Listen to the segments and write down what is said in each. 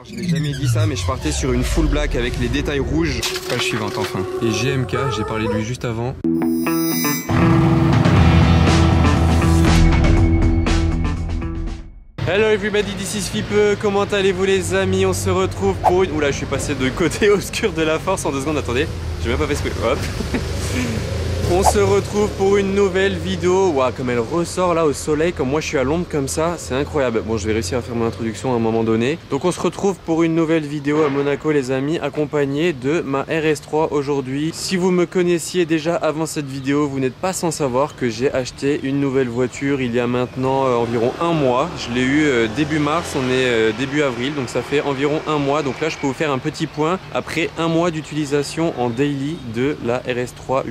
Je n'ai jamais dit ça, mais je partais sur une full black avec les détails rouges. Page suivante enfin. Et GMK, j'ai parlé de lui juste avant. Hello everybody, this is Fipe. Comment allez-vous les amis? On se retrouve pour une... Oula, je suis passé de côté obscur de la force en 2 secondes, attendez. J'ai même pas fait ce que... Hop. On se retrouve pour une nouvelle vidéo. Waouh, comme elle ressort là au soleil, comme moi je suis à l'ombre comme ça, c'est incroyable. Bon, je vais réussir à faire mon introduction à un moment donné. Donc on se retrouve pour une nouvelle vidéo à Monaco les amis, accompagné de ma RS3 aujourd'hui. Si vous me connaissiez déjà avant cette vidéo, vous n'êtes pas sans savoir que j'ai acheté une nouvelle voiture il y a maintenant environ 1 mois. Je l'ai eu début mars, on est début avril, donc ça fait environ 1 mois. Donc là je peux vous faire un petit point après 1 mois d'utilisation en daily de la RS3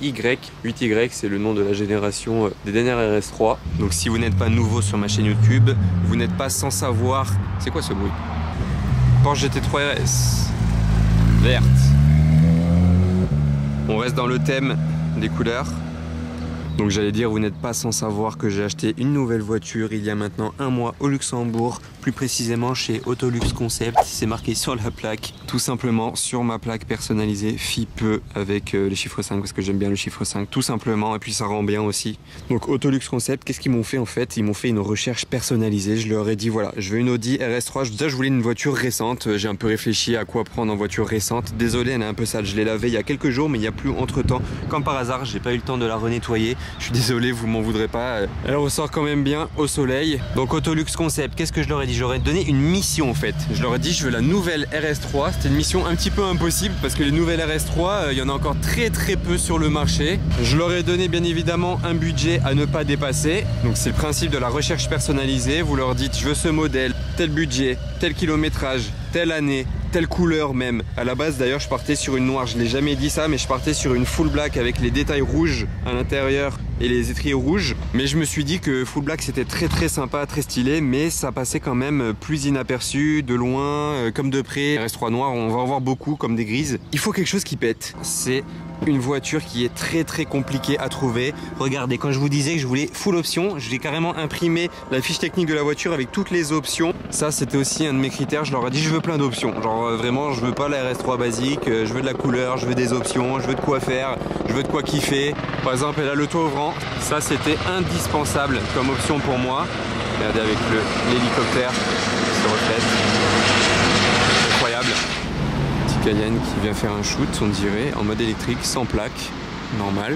8Y. 8Y, c'est le nom de la génération des dernières RS3. Donc si vous n'êtes pas nouveau sur ma chaîne YouTube, vous n'êtes pas sans savoir... C'est quoi ce bruit? Porsche GT3 RS. Verte. On reste dans le thème des couleurs. Donc j'allais dire, vous n'êtes pas sans savoir que j'ai acheté une nouvelle voiture il y a maintenant 1 mois au Luxembourg, plus précisément chez Autolux Concept. C'est marqué sur la plaque, tout simplement sur ma plaque personnalisée Fipe avec les chiffres 5 parce que j'aime bien le chiffre 5 tout simplement, et puis ça rend bien aussi. Donc Autolux Concept, qu'est-ce qu'ils m'ont fait en fait? Ils m'ont fait une recherche personnalisée. Je leur ai dit voilà, je veux une Audi RS3. Déjà je voulais une voiture récente, j'ai un peu réfléchi à quoi prendre en voiture récente. Désolé, elle est un peu sale, je l'ai lavée il y a quelques jours mais il n'y a plus entre temps. Comme par hasard, j'ai pas eu le temps de la renettoyer. Je suis désolé, vous m'en voudrez pas. Elle ressort quand même bien au soleil. Donc Autolux Concept, qu'est-ce que je leur ai dit? J'aurais donné une mission en fait. Je leur ai dit je veux la nouvelle RS3. C'était une mission un petit peu impossible parce que les nouvelles RS3, il y en a encore très peu sur le marché. Je leur ai donné bien évidemment un budget à ne pas dépasser. Donc c'est le principe de la recherche personnalisée. Vous leur dites je veux ce modèle, tel budget, tel kilométrage, telle année, telle couleur même. À la base d'ailleurs je partais sur une noire, je l'ai jamais dit ça, mais je partais sur une full black avec les détails rouges à l'intérieur et les étriers rouges. Mais je me suis dit que full black c'était très sympa, très stylé, mais ça passait quand même plus inaperçu, de loin, comme de près. RS3 noir, on va en voir beaucoup comme des grises. Il faut quelque chose qui pète. C'est une voiture qui est très compliquée à trouver. Regardez, quand je vous disais que je voulais full option, j'ai carrément imprimé la fiche technique de la voiture avec toutes les options. Ça c'était aussi un de mes critères, je leur ai dit je veux plein d'options. Genre vraiment je veux pas la RS3 basique, je veux de la couleur, je veux des options, je veux de quoi faire, je veux de quoi kiffer. Par exemple elle a le toit ouvrant, ça c'était indispensable comme option pour moi. Regardez avec l'hélicoptère qui se reflète. Incroyable. Cayenne qui vient faire un shoot, on dirait, en mode électrique, sans plaque, normal.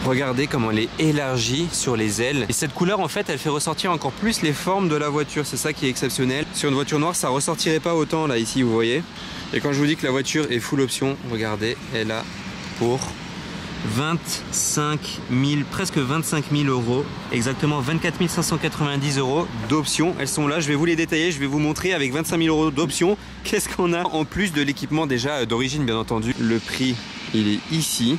Regardez comment elle est élargie sur les ailes. Et cette couleur, en fait, elle fait ressortir encore plus les formes de la voiture. C'est ça qui est exceptionnel. Sur une voiture noire, ça ressortirait pas autant, là, ici, vous voyez. Et quand je vous dis que la voiture est full option, regardez, elle a pour 25 000, presque 25 000 euros, exactement 24 590 euros d'options. Elles sont là, je vais vous les détailler, je vais vous montrer avec 25 000 euros d'options qu'est-ce qu'on a en plus de l'équipement déjà d'origine bien entendu. Le prix, il est ici,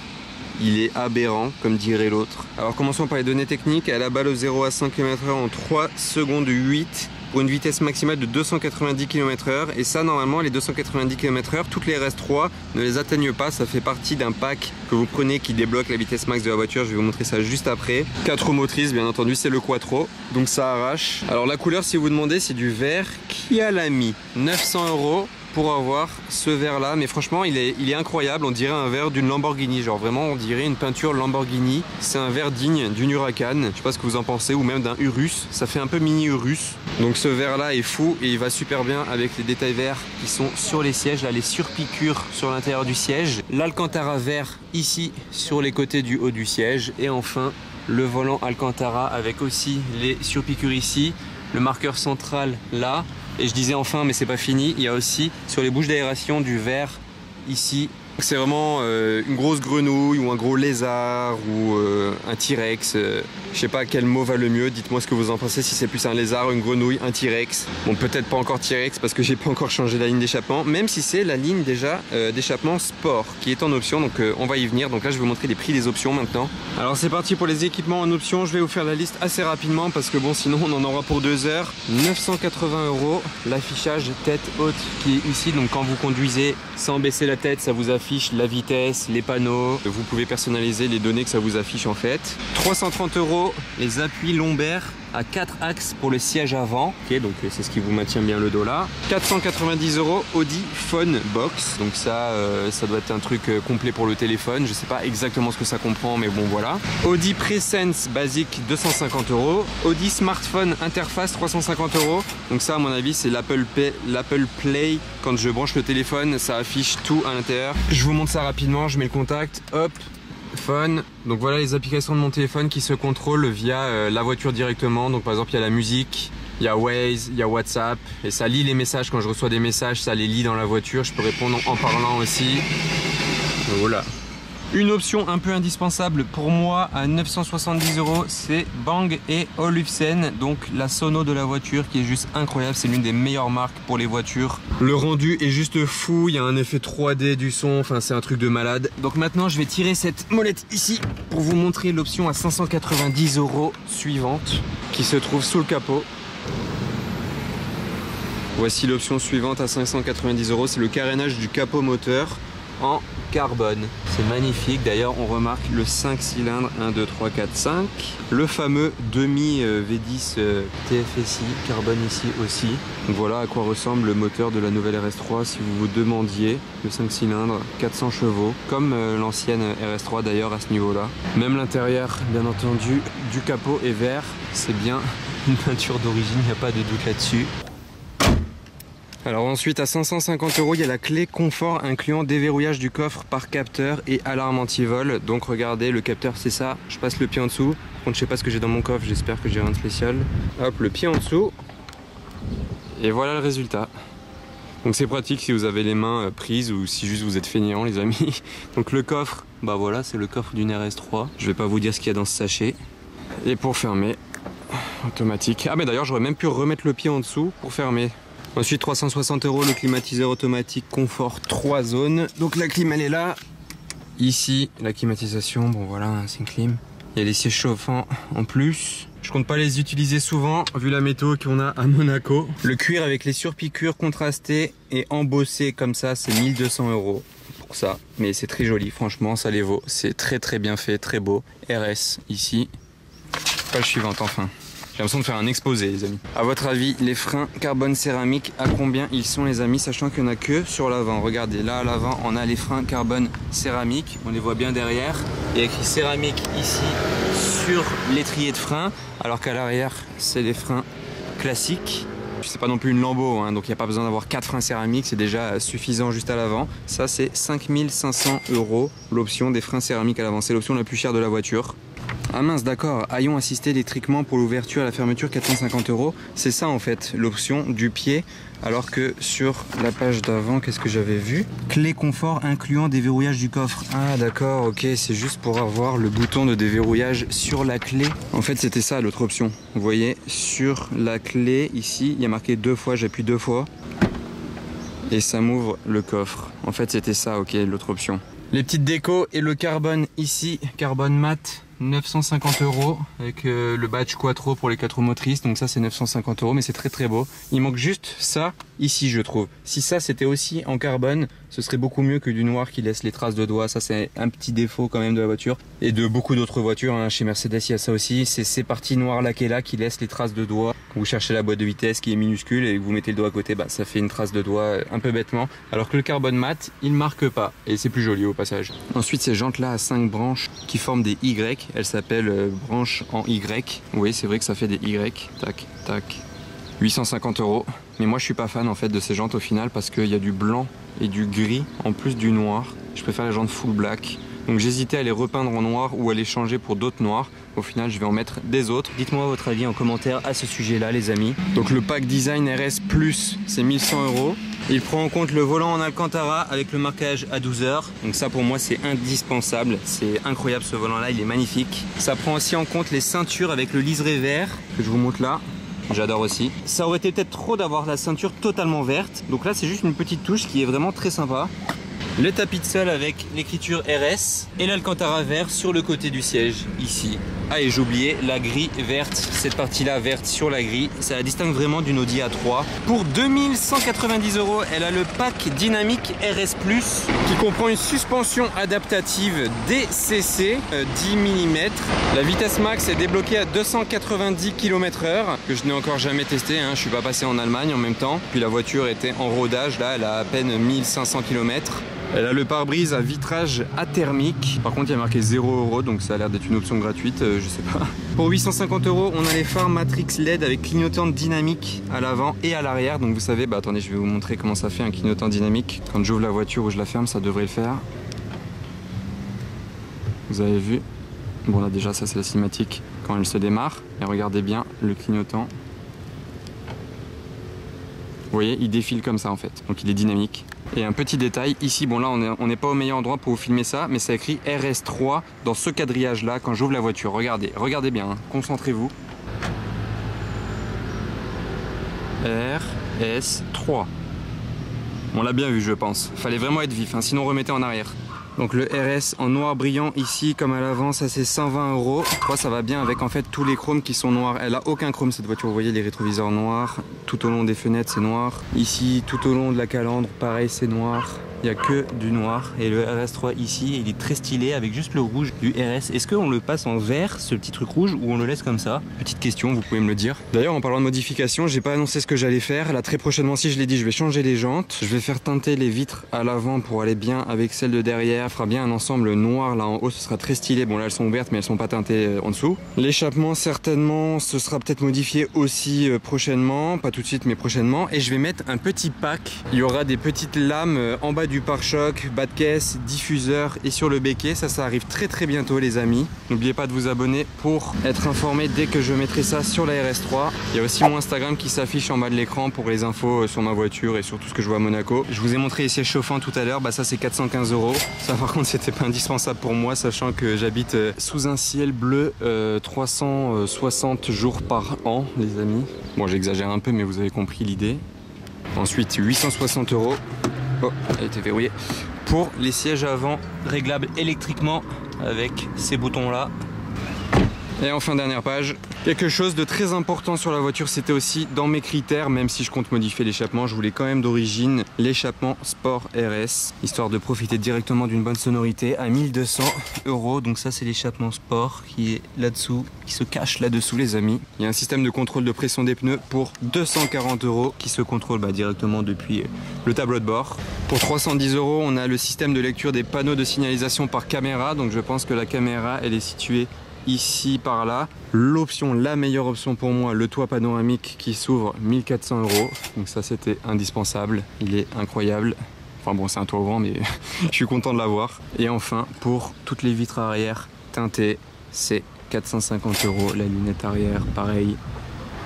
il est aberrant comme dirait l'autre. Alors commençons par les données techniques. Elle a balle au 0 à 100 km/h en 3 secondes 8. Pour une vitesse maximale de 290 km/h, et ça normalement les 290 km/h, toutes les RS3 ne les atteignent pas. Ça fait partie d'un pack que vous prenez qui débloque la vitesse max de la voiture. Je vais vous montrer ça juste après. 4 roues motrices bien entendu, c'est le quattro, donc ça arrache. Alors la couleur, si vous demandez, c'est du vert qui a la mis 900 euros pour avoir ce verre là, mais franchement il est incroyable. On dirait un verre d'une Lamborghini, genre vraiment on dirait une peinture Lamborghini. C'est un verre digne d'une Huracan, je sais pas ce que vous en pensez, ou même d'un Urus. Ça fait un peu mini Urus. Donc ce verre là est fou et il va super bien avec les détails verts qui sont sur les sièges, là les surpiqûres sur l'intérieur du siège, l'Alcantara vert ici sur les côtés du haut du siège, et enfin le volant Alcantara avec aussi les surpiqûres ici, le marqueur central là. Et je disais enfin, mais c'est pas fini, il y a aussi sur les bouches d'aération du verre ici. C'est vraiment une grosse grenouille ou un gros lézard ou un T-Rex. Je sais pas quel mot va le mieux, dites-moi ce que vous en pensez, si c'est plus un lézard, une grenouille, un T-Rex. Bon, peut-être pas encore T-Rex parce que j'ai pas encore changé la ligne d'échappement, même si c'est la ligne déjà d'échappement sport qui est en option, donc on va y venir. Donc là je vais vous montrer les prix des options maintenant. Alors c'est parti pour les équipements en option, je vais vous faire la liste assez rapidement parce que bon sinon on en aura pour 2 heures. 980 euros, l'affichage tête haute qui est ici, donc quand vous conduisez sans baisser la tête, ça vous affiche la vitesse, les panneaux, vous pouvez personnaliser les données que ça vous affiche en fait. 330 euros, les appuis lombaires à 4 axes pour le siège avant. Ok, donc c'est ce qui vous maintient bien le dos là. 490 € Audi Phone Box. Donc ça, ça doit être un truc complet pour le téléphone. Je sais pas exactement ce que ça comprend, mais bon voilà. Audi Presence basique 250 €. Audi Smartphone Interface 350 €. Donc ça, à mon avis, c'est l'Apple Play. Quand je branche le téléphone, ça affiche tout à l'intérieur. Je vous montre ça rapidement. Je mets le contact. Hop. Phone. Donc voilà les applications de mon téléphone qui se contrôlent via la voiture directement. Donc par exemple il y a la musique, il y a Waze, il y a WhatsApp et ça lit les messages. Quand je reçois des messages, ça les lit dans la voiture. Je peux répondre en parlant aussi. Donc voilà. Une option un peu indispensable pour moi à 970 €, c'est Bang & Olufsen, donc la sono de la voiture qui est juste incroyable. C'est l'une des meilleures marques pour les voitures. Le rendu est juste fou, il y a un effet 3D du son, enfin c'est un truc de malade. Donc maintenant je vais tirer cette molette ici pour vous montrer l'option à 590 € suivante qui se trouve sous le capot. Voici l'option suivante à 590 €, c'est le carénage du capot moteur en carbone. C'est magnifique, d'ailleurs on remarque le 5 cylindres 1, 2, 3, 4, 5. Le fameux demi V10 TFSI carbone ici aussi. Donc voilà à quoi ressemble le moteur de la nouvelle RS3 si vous vous demandiez. Le 5 cylindres, 400 chevaux, comme l'ancienne RS3 d'ailleurs à ce niveau-là. Même l'intérieur, bien entendu, du capot est vert. C'est bien une peinture d'origine, il n'y a pas de doute là-dessus. Alors ensuite à 550 €, il y a la clé confort incluant déverrouillage du coffre par capteur et alarme anti-vol. Donc regardez, le capteur c'est ça, je passe le pied en dessous. Par contre je sais pas ce que j'ai dans mon coffre, j'espère que j'ai rien de spécial. Hop, le pied en dessous. Et voilà le résultat. Donc c'est pratique si vous avez les mains prises ou si juste vous êtes fainéant les amis. Donc le coffre, bah voilà, c'est le coffre d'une RS3. Je vais pas vous dire ce qu'il y a dans ce sachet. Et pour fermer, automatique. Ah mais d'ailleurs j'aurais même pu remettre le pied en dessous pour fermer. Ensuite 360 €, le climatiseur automatique confort 3 zones. Donc la clim elle est là. Ici la climatisation, bon voilà c'est une clim. Il y a les sièges chauffants en plus. Je compte pas les utiliser souvent vu la météo qu'on a à Monaco. Le cuir avec les surpiqûres contrastées et embossé comme ça, c'est 1200 € pour ça. Mais c'est très joli, franchement ça les vaut. C'est très bien fait, très beau. RS ici. Page suivante enfin. J'ai l'impression de faire un exposé les amis. A votre avis, les freins carbone céramique, à combien ils sont les amis, sachant qu'il n'y en a que sur l'avant. Regardez, là à l'avant, on a les freins carbone céramique. On les voit bien derrière. Il y a écrit céramique ici sur l'étrier de frein, alors qu'à l'arrière, c'est les freins classiques. C'est pas non plus une Lambo, hein, donc il n'y a pas besoin d'avoir 4 freins céramiques, c'est déjà suffisant juste à l'avant. Ça c'est 5500 € l'option des freins céramiques à l'avant. C'est l'option la plus chère de la voiture. Ah mince, d'accord, haillons assisté électriquement pour l'ouverture et la fermeture 450 €. C'est ça en fait, l'option du pied. Alors que sur la page d'avant, qu'est-ce que j'avais vu? Clé confort incluant déverrouillage du coffre. Ah d'accord, ok, c'est juste pour avoir le bouton de déverrouillage sur la clé. En fait, c'était ça l'autre option. Vous voyez, sur la clé, ici, il y a marqué 2 fois, j'appuie 2 fois. Et ça m'ouvre le coffre. En fait, c'était ça, ok, l'autre option. Les petites décos et le carbone ici, carbone mat. 950 € avec le badge Quattro pour les 4 roues motrices, donc ça c'est 950 €, mais c'est très beau. Il manque juste ça ici je trouve. Si ça c'était aussi en carbone, ce serait beaucoup mieux que du noir qui laisse les traces de doigts. Ça c'est un petit défaut quand même de la voiture et de beaucoup d'autres voitures, hein. Chez Mercedes il y a ça aussi, c'est ces parties noires laquées là qui laissent les traces de doigts. Vous cherchez la boîte de vitesse qui est minuscule et vous mettez le doigt à côté, bah ça fait une trace de doigt un peu bêtement, alors que le carbone mat il marque pas et c'est plus joli au passage. Ensuite ces jantes là à 5 branches qui forment des Y. Elle s'appelle branche en Y. Oui, c'est vrai que ça fait des Y. Tac, tac. 850 €. Mais moi, je suis pas fan en fait de ces jantes au final parce qu'il y a du blanc et du gris en plus du noir. Je préfère les jantes full black. Donc j'hésitais à les repeindre en noir ou à les changer pour d'autres noirs. Au final, je vais en mettre des autres. Dites-moi votre avis en commentaire à ce sujet-là, les amis. Donc le pack design RS Plus, c'est 1100 €. Il prend en compte le volant en Alcantara avec le marquage à 12 heures. Donc ça pour moi c'est indispensable. C'est incroyable ce volant là, il est magnifique. Ça prend aussi en compte les ceintures avec le liseré vert que je vous montre là. J'adore aussi. Ça aurait été peut-être trop d'avoir la ceinture totalement verte. Donc là c'est juste une petite touche qui est vraiment très sympa. Le tapis de sol avec l'écriture RS et l'Alcantara vert sur le côté du siège ici. Ah, et j'ai oublié la grille verte, cette partie-là verte sur la grille, ça la distingue vraiment d'une Audi A3. Pour 2190 €, elle a le pack dynamique RS+, qui comprend une suspension adaptative DCC 10 mm. La vitesse max est débloquée à 290 km/h, que je n'ai encore jamais testé, hein. Je suis pas passé en Allemagne en même temps. Puis la voiture était en rodage, là elle a à peine 1500 km. Elle a le pare-brise à vitrage athermique. Par contre, il y a marqué 0 €, donc ça a l'air d'être une option gratuite, je sais pas. Pour 850 €, on a les phares Matrix LED avec clignotant dynamique à l'avant et à l'arrière. Donc vous savez, bah attendez, je vais vous montrer comment ça fait un clignotant dynamique. Quand j'ouvre la voiture ou je la ferme, ça devrait le faire. Vous avez vu? Bon là déjà, ça c'est la cinématique quand elle se démarre. Et regardez bien le clignotant. Vous voyez, il défile comme ça en fait, donc il est dynamique. Et un petit détail, ici, bon là on n'est pas au meilleur endroit pour vous filmer ça, mais ça écrit RS3 dans ce quadrillage là quand j'ouvre la voiture. Regardez, regardez bien, hein. Concentrez-vous. RS3. On l'a bien vu je pense, fallait vraiment être vif, hein, sinon remettez en arrière. Donc le RS en noir brillant ici comme à l'avant, ça c'est 120 €. Je crois que ça va bien avec en fait tous les chromes qui sont noirs. Elle a aucun chrome cette voiture, vous voyez les rétroviseurs noirs. Tout au long des fenêtres c'est noir. Ici tout au long de la calandre pareil c'est noir. Il n'y a que du noir. Et le RS3 ici il est très stylé avec juste le rouge du RS. Est-ce qu'on le passe en vert ce petit truc rouge ou on le laisse comme ça? Petite question, vous pouvez me le dire. D'ailleurs en parlant de modification, j'ai pas annoncé ce que j'allais faire. Là très prochainement, si je l'ai dit, je vais changer les jantes. Je vais faire teinter les vitres à l'avant pour aller bien avec celles de derrière. Fera bien un ensemble noir là en haut, ce sera très stylé. Bon là elles sont ouvertes mais elles sont pas teintées en dessous. L'échappement certainement ce sera peut-être modifié aussi prochainement, pas tout de suite mais prochainement. Et je vais mettre un petit pack. Il y aura des petites lames en bas du pare-choc, bas de caisse, diffuseur et sur le béquet. Ça arrive très bientôt les amis. N'oubliez pas de vous abonner pour être informé dès que je mettrai ça sur la RS3. Il y a aussi mon Instagram qui s'affiche en bas de l'écran pour les infos sur ma voiture et sur tout ce que je vois à Monaco. Je vous ai montré les sièges chauffants tout à l'heure, bah ça c'est 415 €. Ça par contre c'était pas indispensable pour moi sachant que j'habite sous un ciel bleu 360 jours par an les amis. Bon j'exagère un peu mais vous avez compris l'idée. Ensuite 860 €. Oh, elle était verrouillée. Pour les sièges avant réglables électriquement avec ces boutons là. Et enfin dernière page, quelque chose de très important sur la voiture, c'était aussi dans mes critères, même si je compte modifier l'échappement, je voulais quand même d'origine l'échappement Sport RS, histoire de profiter directement d'une bonne sonorité à 1200 €. Donc ça c'est l'échappement Sport qui est là-dessous, qui se cache là-dessous les amis. Il y a un système de contrôle de pression des pneus pour 240 € qui se contrôle directement depuis le tableau de bord. Pour 310 €, on a le système de lecture des panneaux de signalisation par caméra, donc je pense que la caméra elle est située ici par là. L'option, la meilleure option pour moi, le toit panoramique qui s'ouvre 1400 €. Donc ça c'était indispensable, il est incroyable. Enfin bon c'est un toit ouvrant mais je suis content de l'avoir. Et enfin pour toutes les vitres arrière teintées, c'est 450 €. La lunette arrière pareil.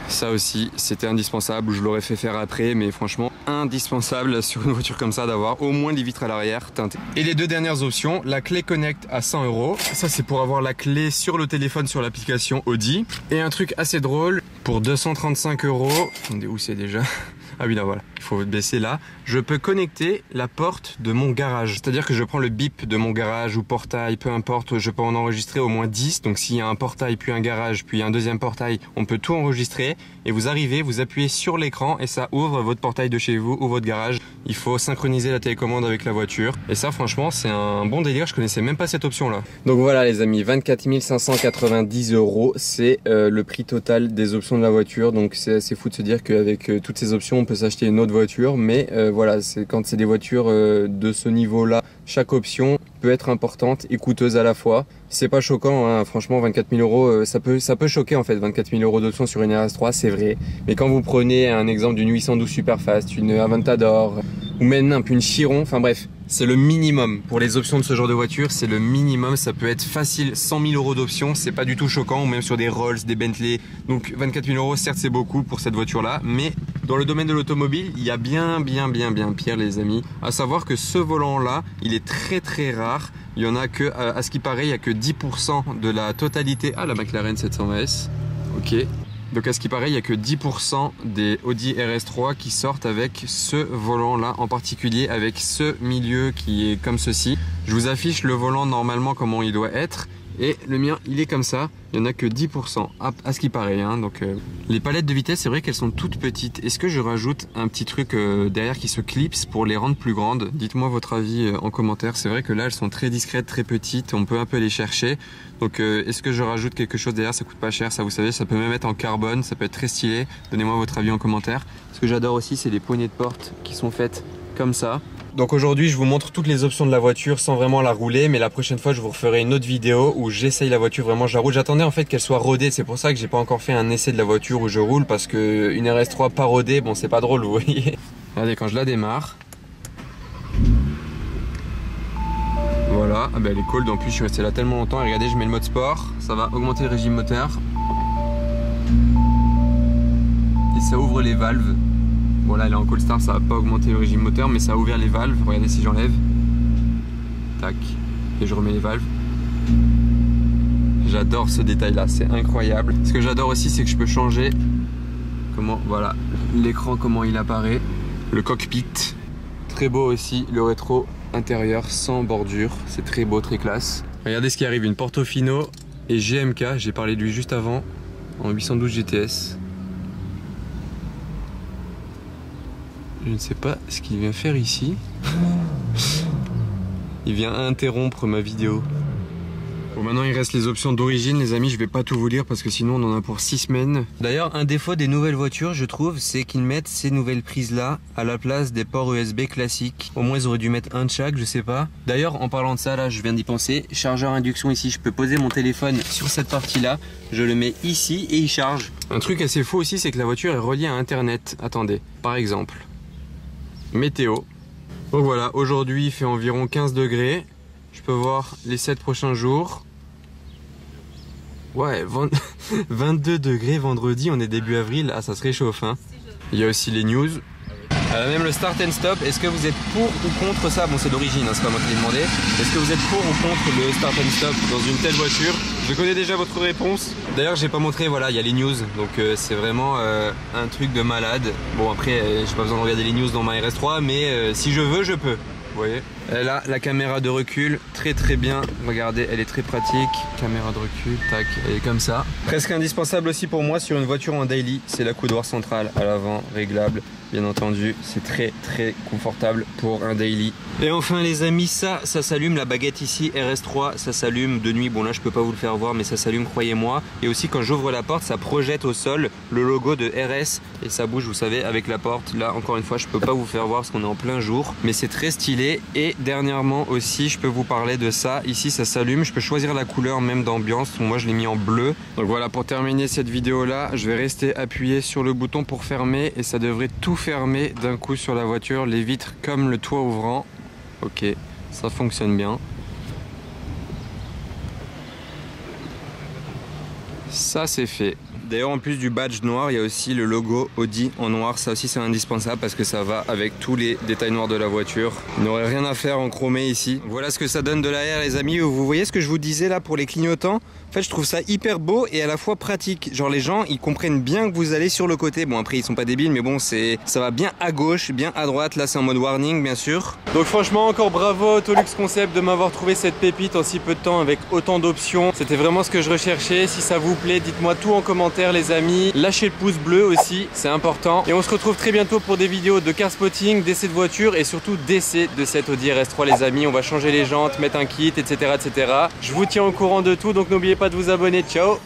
Ça aussi c'était indispensable, je l'aurais fait faire après mais franchement indispensable sur une voiture comme ça d'avoir au moins les vitres à l'arrière teintées. Et les deux dernières options, la clé Connect à 100 €. Ça c'est pour avoir la clé sur le téléphone sur l'application Audi. Et un truc assez drôle, pour 235 €, attendez où c'est déjà? Ah oui là voilà, il faut baisser là. Je peux connecter la porte de mon garage. C'est-à-dire que je prends le bip de mon garage ou portail, peu importe, je peux en enregistrer au moins 10. Donc s'il y a un portail, puis un garage, puis un deuxième portail, on peut tout enregistrer. Et vous arrivez, vous appuyez sur l'écran et ça ouvre votre portail de chez vous ou votre garage. Il faut synchroniser la télécommande avec la voiture. Et ça franchement c'est un bon délire, je connaissais même pas cette option là. Donc voilà les amis, 24 590 €, c'est le prix total des options de la voiture. Donc c'est assez fou de se dire qu'avec toutes ces options on peut s'acheter une autre voiture. Mais voilà, quand c'est des voitures de ce niveau là, chaque option peut être importante et coûteuse à la fois. C'est pas choquant, hein. Franchement 24 000 €, ça peut choquer en fait, 24 000 € d'options sur une RS3, c'est vrai. Mais quand vous prenez un exemple d'une 812 Superfast, une Aventador, ou même une Chiron, enfin bref, c'est le minimum. Pour les options de ce genre de voiture, c'est le minimum. Ça peut être facile 100 000 € d'options, c'est pas du tout choquant, ou même sur des Rolls, des Bentley. Donc 24 000 €, certes c'est beaucoup pour cette voiture-là, mais dans le domaine de l'automobile, il y a bien pire les amis. À savoir que ce volant-là, il est très rare. Il y en a que, à ce qui paraît, il y a que 10% de la totalité. Ah, la McLaren 720S. Ok. Donc à ce qui paraît, il n'y a que 10% des Audi RS3 qui sortent avec ce volant-là, en particulier avec ce milieu qui est comme ceci. Je vous affiche le volant normalement comment il doit être. Et le mien, il est comme ça. Il n'y en a que 10% à ce qui paraît. Hein. Donc, les palettes de vitesse, c'est vrai qu'elles sont toutes petites. Est-ce que je rajoute un petit truc derrière qui se clipse pour les rendre plus grandes? Dites-moi votre avis en commentaire. C'est vrai que là, elles sont très discrètes, très petites. On peut un peu les chercher. Donc, est-ce que je rajoute quelque chose derrière? Ça coûte pas cher, ça vous savez. Ça peut même être en carbone. Ça peut être très stylé. Donnez-moi votre avis en commentaire. Ce que j'adore aussi, c'est les poignées de porte qui sont faites comme ça. Donc aujourd'hui je vous montre toutes les options de la voiture sans vraiment la rouler, mais la prochaine fois je vous referai une autre vidéo où j'essaye la voiture, vraiment je la roule. J'attendais en fait qu'elle soit rodée, c'est pour ça que j'ai pas encore fait un essai de la voiture où je roule, parce que une RS3 pas rodée, bon c'est pas drôle vous voyez. Regardez quand je la démarre. Voilà, ah ben elle est cold, en plus je suis resté là tellement longtemps et regardez je mets le mode sport, ça va augmenter le régime moteur. Et ça ouvre les valves. Bon là elle est en cold start, ça va pas augmenter le régime moteur mais ça a ouvert les valves, regardez si j'enlève. Tac, et je remets les valves. J'adore ce détail là, c'est incroyable. Ce que j'adore aussi c'est que je peux changer comment, voilà, l'écran comment il apparaît. Le cockpit, très beau aussi, le rétro intérieur sans bordure, c'est très beau, très classe. Regardez ce qui arrive, une Portofino et GMK, j'ai parlé de lui juste avant, en 812 GTS. Je ne sais pas ce qu'il vient faire ici. Il vient interrompre ma vidéo. Bon, maintenant il reste les options d'origine les amis, je vais pas tout vous lire parce que sinon on en a pour 6 semaines. D'ailleurs un défaut des nouvelles voitures je trouve, c'est qu'ils mettent ces nouvelles prises là à la place des ports USB classiques. Au moins ils auraient dû mettre un de chaque, je sais pas. D'ailleurs en parlant de ça là, je viens d'y penser, chargeur induction ici, je peux poser mon téléphone sur cette partie là, je le mets ici et il charge. Un truc assez faux aussi c'est que la voiture est reliée à internet. Attendez, par exemple météo. Donc voilà, aujourd'hui il fait environ 15 degrés. Je peux voir les 7 prochains jours. Ouais, 22 degrés vendredi, on est début avril. Ah, ça se réchauffe, hein. Il y a aussi les news. Même le start and stop, est-ce que vous êtes pour ou contre ça? Bon, c'est d'origine, hein, c'est pas moi qui l'ai demandé. Est-ce que vous êtes pour ou contre le start and stop dans une telle voiture? Je connais déjà votre réponse. D'ailleurs, j'ai pas montré, voilà, il y a les news. Donc, c'est vraiment un truc de malade. Bon, après, j'ai pas besoin de regarder les news dans ma RS3, mais si je veux, je peux. Vous voyez, là la caméra de recul, très très bien, regardez, elle est très pratique, caméra de recul, tac, elle est comme ça. Presque indispensable aussi pour moi sur une voiture en daily, c'est la coudoir centrale à l'avant, réglable, bien entendu, c'est très très confortable pour un daily. Et enfin les amis, ça s'allume, la baguette ici, RS3, ça s'allume de nuit, bon là je peux pas vous le faire voir mais ça s'allume, croyez-moi. Et aussi quand j'ouvre la porte, ça projette au sol le logo de RS et ça bouge, vous savez, avec la porte. Là encore une fois, je peux pas vous faire voir parce qu'on est en plein jour, mais c'est très stylé. Et dernièrement aussi, je peux vous parler de ça. Ici, ça s'allume. Je peux choisir la couleur même d'ambiance. Moi, je l'ai mis en bleu. Donc voilà, pour terminer cette vidéo-là, je vais rester appuyé sur le bouton pour fermer et ça devrait tout fermer d'un coup sur la voiture. Les vitres comme le toit ouvrant. Ok, ça fonctionne bien. Ça, c'est fait. D'ailleurs en plus du badge noir, il y a aussi le logo Audi en noir. Ça aussi c'est indispensable parce que ça va avec tous les détails noirs de la voiture. Il n'aurait rien à faire en chromé ici. Voilà ce que ça donne de l'arrière les amis. Vous voyez ce que je vous disais là pour les clignotants? En fait je trouve ça hyper beau et à la fois pratique. Genre les gens ils comprennent bien que vous allez sur le côté. Bon après ils sont pas débiles mais bon ça va bien à gauche, bien à droite. Là c'est en mode warning bien sûr. Donc franchement encore bravo à Autolux Concept de m'avoir trouvé cette pépite en si peu de temps avec autant d'options. C'était vraiment ce que je recherchais. Si ça vous plaît, dites-moi tout en commentaire les amis. Lâchez le pouce bleu aussi, c'est important. Et on se retrouve très bientôt pour des vidéos de car spotting, d'essais de voiture et surtout d'essais de cette Audi RS3 les amis. On va changer les jantes, mettre un kit, etc. etc. Je vous tiens au courant de tout donc n'oubliez pas de vous abonner. Ciao!